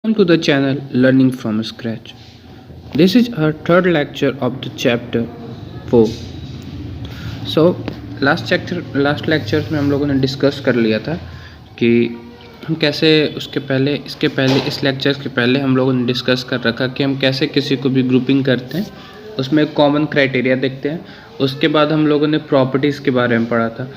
Welcome to the channel Learning from Scratch. This is our third lecture of the chapter 4. So last lecture में हम लोगों ने discuss कर लिया था कि हम कैसे इस लेक्चर के पहले हम लोगों ने डिस्कस कर रखा कि हम कैसे किसी को भी ग्रुपिंग करते हैं, उसमें कॉमन क्राइटेरिया देखते हैं। उसके बाद हम लोगों ने प्रॉपर्टीज़ के बारे में पढ़ा था।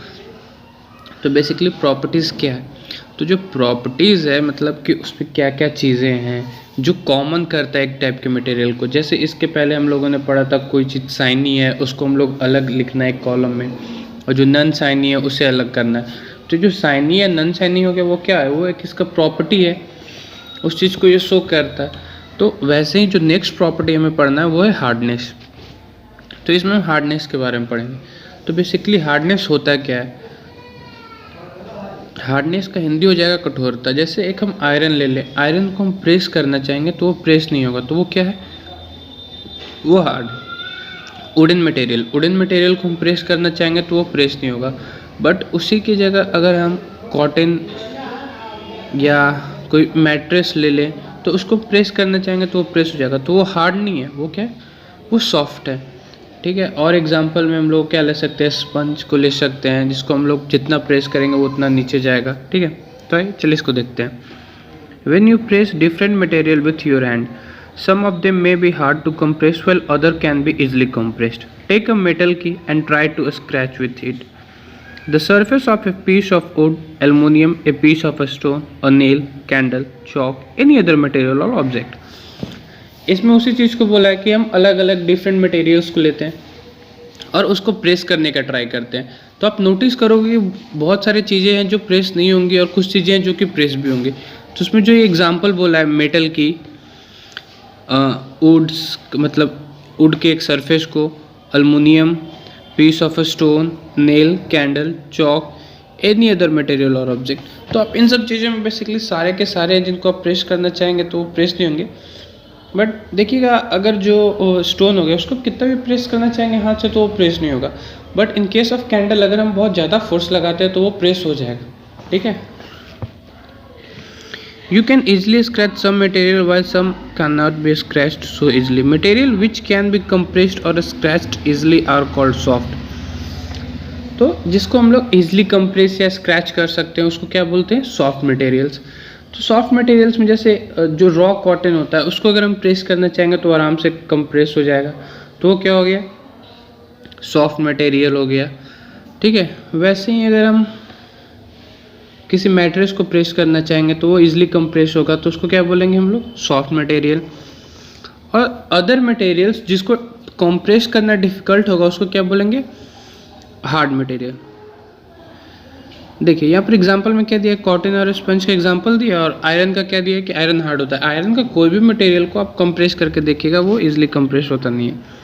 तो बेसिकली प्रॉपर्टीज़ क्या है? तो जो प्रॉपर्टीज़ है मतलब कि उसमें क्या क्या चीज़ें हैं जो कॉमन करता है एक टाइप के मटेरियल को। जैसे इसके पहले हम लोगों ने पढ़ा था कोई चीज़ शाइनी है उसको हम लोग अलग लिखना है एक कॉलम में, और जो नॉन शाइनी है उसे अलग करना है। तो जो शाइनी या नॉन शाइनी हो गया वो क्या है? वो एक इसका प्रॉपर्टी है, उस चीज़ को ये शो करता है। तो वैसे ही जो नेक्स्ट प्रॉपर्टी हमें पढ़ना है वो है हार्डनेस। तो इसमें हम हार्डनेस के बारे में पढ़ेंगे। तो बेसिकली हार्डनेस होता क्या है? हार्डनेस का हिंदी हो जाएगा कठोरता। जैसे एक हम आयरन ले लें, आयरन को हम प्रेस करना चाहेंगे तो वो प्रेस नहीं होगा, तो वो क्या है? वो हार्ड है। वुडन मटेरियल को हम प्रेस करना चाहेंगे तो वो प्रेस नहीं होगा। बट उसी की जगह अगर हम कॉटन या कोई मैट्रेस ले लें तो उसको प्रेस करना चाहेंगे तो वो प्रेस हो जाएगा, तो वो हार्ड नहीं है, वो क्या है? वो सॉफ्ट है। ठीक है। और एग्जांपल में हम लोग क्या ले सकते हैं? स्पंज को ले सकते हैं, जिसको हम लोग जितना प्रेस करेंगे वो उतना नीचे जाएगा। ठीक है। तो चलिए इसको देखते हैं। When you press different material with your hand, some of them may be hard to compress while other can be easily compressed. Take a metal key and try to scratch with it. The surface of a piece of wood, aluminium, a piece of a stone, a nail, candle, chalk, any other material or object. इसमें उसी चीज़ को बोला है कि हम अलग अलग different materials को लेते हैं और उसको प्रेस करने का ट्राई करते हैं। तो आप नोटिस करोगे कि बहुत सारी चीज़ें हैं जो प्रेस नहीं होंगी और कुछ चीज़ें हैं जो कि प्रेस भी होंगी। तो उसमें जो ये एग्जांपल बोला है मेटल की, वुड्स मतलब वुड के एक सरफेस को, aluminium, piece of a stone, nail, candle, chalk, any other material और ऑब्जेक्ट। तो आप इन सब चीज़ों में बेसिकली सारे के सारे हैं जिनको आप प्रेस करना चाहेंगे तो वो प्रेस नहीं होंगे। बट देखिएगा अगर जो स्टोन हो गया उसको कितना भी प्रेस करना चाहेंगे हाथ से तो वो प्रेस नहीं होगा। But in case of candle अगर हम बहुत ज़्यादा फोर्स लगाते हैं तो वो प्रेस हो जाएगा। ठीक है। You can easily scratch some material while some cannot be scratched so easily. Material which can be compressed or scratched easily are called soft. तो जिसको हम लोग easily compress या scratch कर सकते हैं उसको क्या बोलते हैं? Soft materials. तो सॉफ्ट मटेरियल्स में जैसे जो रॉ कॉटन होता है उसको अगर हम प्रेस करना चाहेंगे तो आराम से कंप्रेस हो जाएगा, तो वो क्या हो गया? सॉफ्ट मटेरियल हो गया। ठीक है। वैसे ही अगर हम किसी मैट्रेस को प्रेस करना चाहेंगे तो वो इजीली कंप्रेस होगा, तो उसको क्या बोलेंगे हम लोग? Soft material. और अदर मटेरियल्स जिसको कंप्रेस करना डिफिकल्ट होगा उसको क्या बोलेंगे? Hard material. देखिए यहाँ पर एग्जांपल में क्या दिया? कॉटन और स्पंज का एग्जांपल दिया, और आयरन का क्या दिया कि आयरन हार्ड होता है। आयरन का कोई भी मटेरियल को आप कंप्रेस करके देखिएगा वो इजीली कंप्रेस होता नहीं है।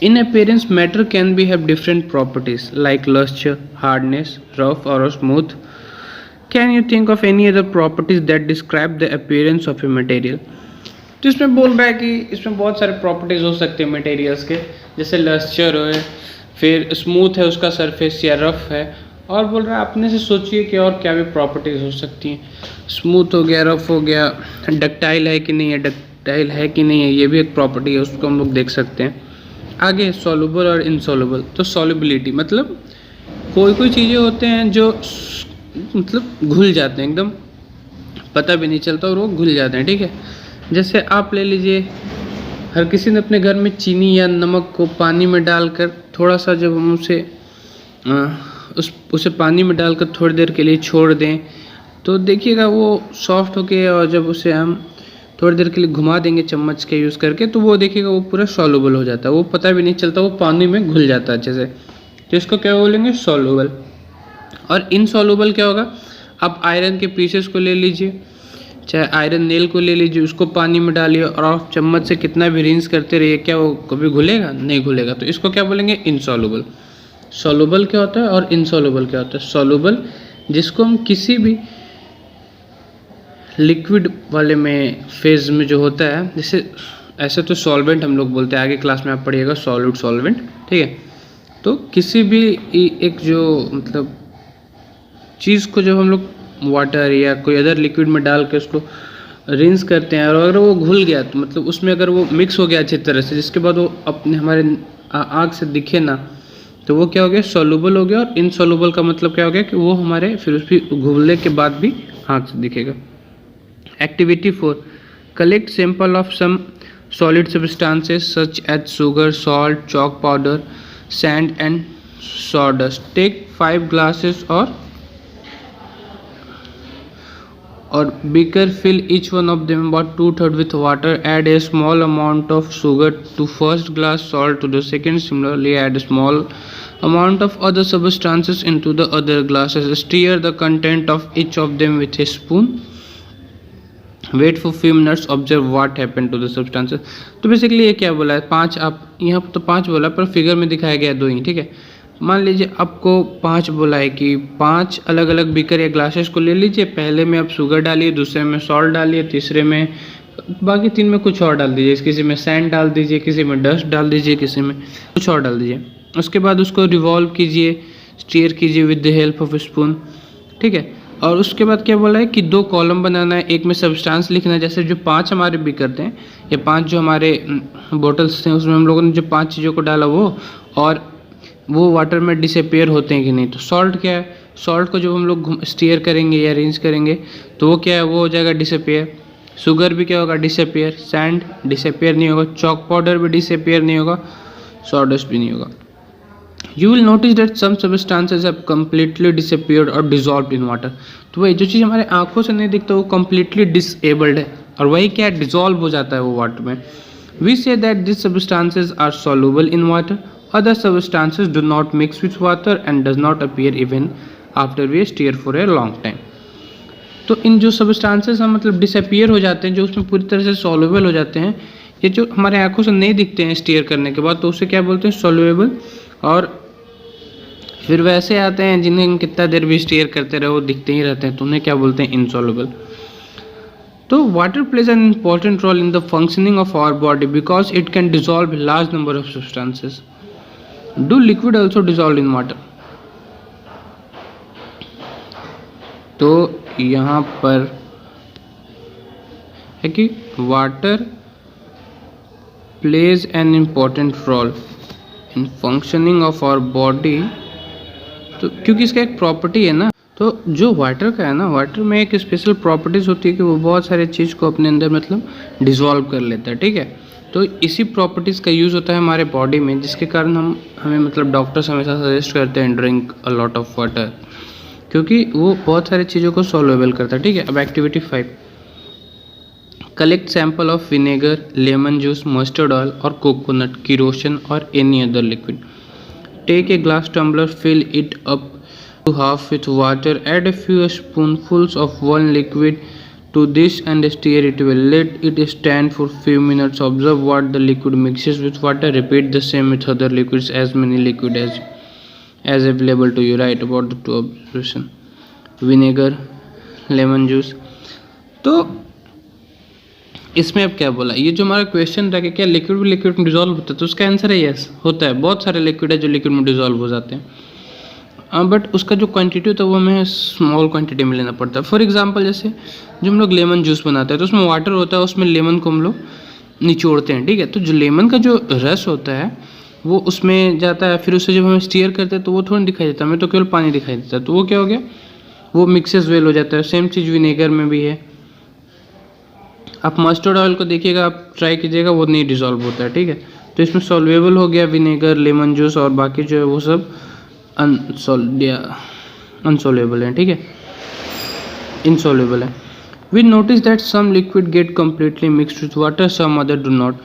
In appearance, matter can be have different properties like luster, hardness, rough or smooth. Can you think of any other properties that describe the appearance of a material? तो इसमें बोल रहा है कि इसमें बहुत सारे प्रॉपर्टीज हो सकते हैं मटेरियल्स के, जैसे लस्टर है, फिर स्मूथ है उसका सरफेस या रफ है, और बोल रहा है अपने से सोचिए कि और क्या भी प्रॉपर्टीज हो सकती हैं। स्मूथ हो गया, रफ हो गया, डक्टाइल है कि नहीं है, ये भी एक प्रॉपर्टी है, उसको हम लोग देख सकते हैं। आगे सॉल्युबल और इनसॉल्युबल। तो सॉल्युबिलिटी मतलब कोई चीज़ें होते हैं जो मतलब घुल जाते हैं, एकदम पता भी नहीं चलता और वो घुल जाते हैं। ठीक है। जैसे आप ले लीजिए, हर किसी ने अपने घर में चीनी या नमक को पानी में डालकर थोड़ा सा जब हम उसे पानी में डालकर थोड़ी देर के लिए छोड़ दें तो देखिएगा वो सॉफ्ट होके, और जब उसे हम थोड़ी देर के लिए घुमा देंगे चम्मच के यूज़ करके तो वो देखिएगा वो पूरा सॉल्युबल हो जाता है, वो पता भी नहीं चलता, वो पानी में घुल जाता है अच्छे से। तो इसको क्या बोलेंगे? सॉल्युबल। और इनसॉल्युबल क्या होगा? आप आयरन के पीसेस को ले लीजिए, चाहे आयरन नेल को ले लीजिए, उसको पानी में डालिए और आप चम्मच से कितना भी रिंस करते रहिए, क्या वो कभी घुलेगा? नहीं घुलेगा। तो इसको क्या बोलेंगे? इनसॉल्युबल। सॉल्युबल क्या होता है और इनसॉल्युबल क्या होता है? सॉल्युबल जिसको हम किसी भी लिक्विड वाले में फेज में जो होता है, जैसे ऐसे तो सॉल्वेंट हम लोग बोलते हैं, आगे क्लास में आप पढ़िएगा सॉलिड सॉल्वेंट। ठीक है। तो किसी भी एक जो मतलब चीज़ को जब हम लोग वाटर या कोई अदर लिक्विड में डाल के उसको रिंस करते हैं, और अगर वो घुल गया तो मतलब उसमें अगर वो मिक्स हो गया अच्छी तरह से, जिसके बाद वो अपने हमारे आँख से दिखे ना, तो वो क्या हो गया, सॉल्युबल हो गया। और इनसॉल्युबल का मतलब क्या हो गया कि वो हमारे फिर उसकी घुलने के बाद भी आँख से दिखेगा। Activity 4, collect sample of some solid substances such as sugar, salt, chalk powder, sand and sawdust. Take 5 glasses or beaker, fill each one of them about 2/3 with water. Add a small amount of sugar to first glass, salt to the second. Similarly, add a small amount of other substances into the other glasses. Stir the content of each of them with a spoon. Wait for few minutes, observe what happen to the substances. तो basically ये क्या बोला है, 5, आप यहाँ पर तो 5 बोला पर फिगर में दिखाया गया 2 ही, ठीक है। मान लीजिए आपको 5 बोला है कि 5 अलग अलग बीकर या ग्लासेस को ले लीजिए, पहले में आप शुगर डालिए, दूसरे में सॉल्ट डालिए, तीसरे में बाकी 3 में कुछ और डाल दीजिए, किसी में सैंड डाल दीजिए, किसी में डस्ट डाल दीजिए, किसी में कुछ और डाल दीजिए। उसके बाद उसको रिवॉल्व कीजिए, स्टीयर कीजिए with the help of spoon, ठीक है। और उसके बाद क्या बोला है कि 2 कॉलम बनाना है, एक में सब्सटेंस लिखना है, जैसे जो 5 हमारे बीकर थे या 5 जो हमारे बोतल्स थे उसमें हम लोगों ने जो 5 चीज़ों को डाला वो, और वो वाटर में डिसअपेयर होते हैं कि नहीं। तो सॉल्ट क्या है, सॉल्ट को जब हम लोग स्टीयर करेंगे या अरेंज करेंगे तो वो क्या है, वो हो जाएगा डिसअपेयर। शुगर भी क्या होगा, डिसअपेयर। सैंड डिसअपेयर नहीं होगा, चॉक पाउडर भी डिसअपेयर नहीं होगा, सॉडस्ट भी नहीं होगा। You will notice that some substances have completely disappeared or dissolved in water. तो वही जो चीज़ हमारे आंखों से नहीं दिखता वो completely disabled है, और वही क्या डिजॉल्व हो जाता है वो वाटर में। We say that these substances are soluble in water. Other substances do not mix with water and does not appear even after we stir for a long time. तो इन जो सब्सटेंसेस हम मतलब disappear हो जाते हैं, जो उसमें पूरी तरह से सॉल्युबल हो जाते हैं, ये जो हमारे आंखों से नहीं दिखते हैं स्टीयर करने के बाद, तो उसे क्या बोलते हैं, सॉल्युबल। और फिर वैसे आते हैं जिन्हें कितना देर भी स्टीयर करते रहे वो दिखते ही रहते हैं, तो उन्हें क्या बोलते हैं, इनसॉल्युबल। तो water plays an important role in the functioning of our body because it can dissolve large number of substances. Do liquid also dissolve in water? तो यहाँ पर है कि water plays an important role in functioning of our body, तो क्योंकि इसका एक property है ना, तो जो वाटर का है ना, वाटर में एक स्पेशल प्रॉपर्टीज़ होती है कि वो बहुत सारे चीज़ को अपने अंदर मतलब डिज़ोल्व कर लेता है, ठीक है। तो इसी प्रॉपर्टीज़ का यूज़ होता है हमारे बॉडी में, जिसके कारण हमें मतलब डॉक्टर्स हमेशा सजेस्ट करते हैं drink a lot of water, क्योंकि वो बहुत सारी चीज़ों को सॉल्युबल करता है, ठीक है। अब activity 5, collect sample of vinegar, lemon juice, mustard oil और कोकोनट, केरोसिन और any other liquid. Take a glass tumbler, fill it up to half with water, add a few spoonfuls of one liquid to this and stir it well. Let it stand for few minutes. Observe what the liquid mixes with water. Repeat the same with other liquids, as many liquid as available to you. Write about the 2 observation. Vinegar, lemon juice. तो इसमें अब क्या बोला, ये जो हमारा question था कि क्या लिक्विड भी लिक्विड में डिजॉल्व होता है, तो उसका आंसर है यस, होता है। बहुत सारे लिक्विड है जो लिक्विड में डिजॉल्व हो जाते हैं, बट उसका जो क्वांटिटी होता है वो हमें स्मॉल क्वांटिटी में लेना पड़ता है। फॉर एग्जांपल जैसे जो हम लोग लेमन जूस बनाते हैं तो उसमें वाटर होता है, उसमें लेमन को हम लोग निचोड़ते हैं, ठीक है। तो जो लेमन का जो रस होता है वो उसमें जाता है, फिर उसे जब हम स्टीयर करते हैं तो वो थोड़ा दिखाई देता है, हमें तो केवल पानी दिखाई देता है, तो वो क्या हो गया, वो मिक्सेस वेल हो जाता है। सेम चीज़ विनेगर में भी है। आप मस्टर्ड ऑयल को देखिएगा, आप ट्राई कीजिएगा, वो नहीं डिजॉल्व होता है, ठीक है। तो इसमें सॉल्युबल हो गया विनेगर, लेमन जूस, और बाकी जो है वो सब अनसॉल्युबल है, ठीक है, इनसॉल्युबल है। We notice that some liquid get completely mixed with water, some other do not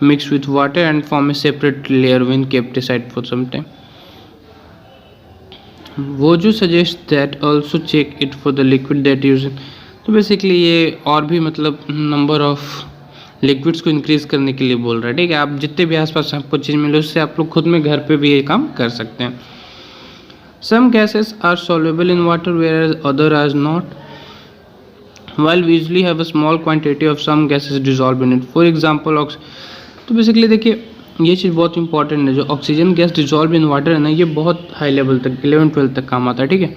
mix with water and form a separate layer when kept aside for some time. वो जो suggest that also check it for the liquid that use. तो basically ये और भी मतलब number of liquids को इंक्रीज करने के लिए बोल रहा है, ठीक है। आप जितने भी आसपास आपको चीज़ मिले उससे आप लोग खुद में घर पे भी ये काम कर सकते हैं। Some gases are soluble in water where other are not, while we usually have a small quantity of some gases dissolved in it. For example तो बेसिकली देखिए ये चीज़ बहुत इंपॉर्टेंट है, जो oxygen gas dissolve in water है ना, ये बहुत हाई लेवल तक 11-12 तक काम आता है, ठीक है।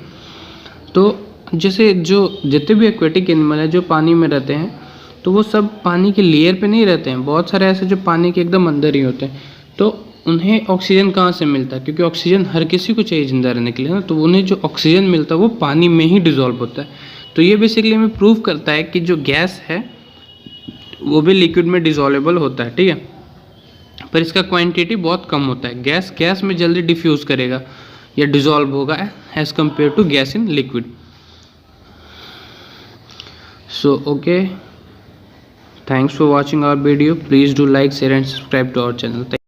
तो जैसे जो जितने भी एक्वेटिक एनिमल है जो पानी में रहते हैं, तो वो सब पानी के लेयर पे नहीं रहते हैं। बहुत सारे ऐसे जो पानी के एकदम अंदर ही होते हैं, तो उन्हें ऑक्सीजन कहाँ से मिलता है? क्योंकि ऑक्सीजन हर किसी को चाहिए जिंदा रहने के लिए ना, तो उन्हें जो ऑक्सीजन मिलता है वो पानी में ही डिजॉल्व होता है। तो ये बेसिकली हमें प्रूव करता है कि जो गैस है वो भी लिक्विड में डिजॉल्वेबल होता है, ठीक है, पर इसका क्वांटिटी बहुत कम होता है। गैस में जल्दी डिफ्यूज़ करेगा या डिजॉल्व होगा as compare to gas in liquid. So okay, thanks for watching our video. Please do like, share and subscribe to our channel.